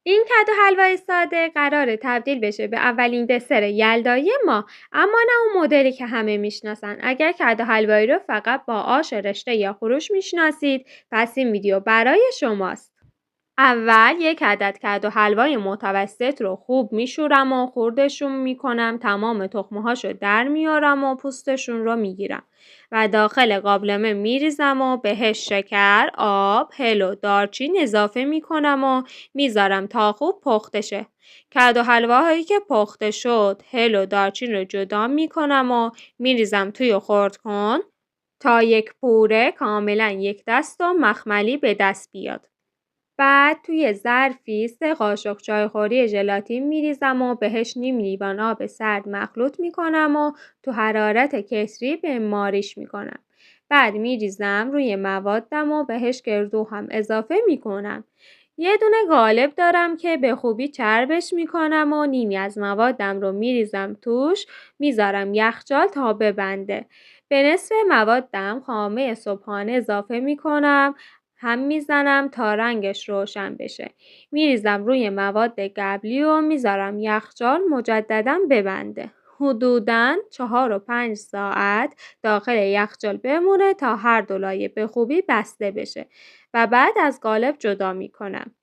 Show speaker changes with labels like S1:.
S1: این کدو حلوای ساده قراره تبدیل بشه به اولین دسر یلدایی ما، اما نه اون مدلی که همه میشناسن. اگر کدو حلوایی رو فقط با آش رشته یا خروش میشناسید، پس این ویدیو برای شماست. اول یک عدد کدو حلوای متوسط رو خوب میشورم و خردشون میکنم، تمام تخمه‌هاشو در میارم و پوستشون رو میگیرم و داخل قابلمه میریزم و بهش شکر، آب، هل و دارچین اضافه میکنم و میذارم تا خوب پخته شه. کدو حلواهایی که پخته شد، هل و دارچین رو جدا میکنم و میریزم توی خردکن تا یک پوره کاملا یک دست و مخملی به دست بیاد. بعد توی ظرفی 3 قاشق چایخوری ژلاتین میریزم و بهش نیم لیوان آب سرد مخلوط میکنم و تو حرارت کسری به ماریش میکنم. بعد میریزم روی موادم و بهش گردو هم اضافه میکنم. یه دونه قالب دارم که به خوبی چربش میکنم و نیمی از موادم رو میریزم توش، میذارم یخچال تا ببنده. به نصف موادم خامه صبحانه اضافه میکنم، هم میزنم تا رنگش روشن بشه. میریزم روی مواد قبلی و میذارم یخچال مجددا ببنده. حدوداً 4 و 5 ساعت داخل یخچال بمونه تا هر دو لایه به خوبی بسته بشه و بعد از قالب جدا میکنم.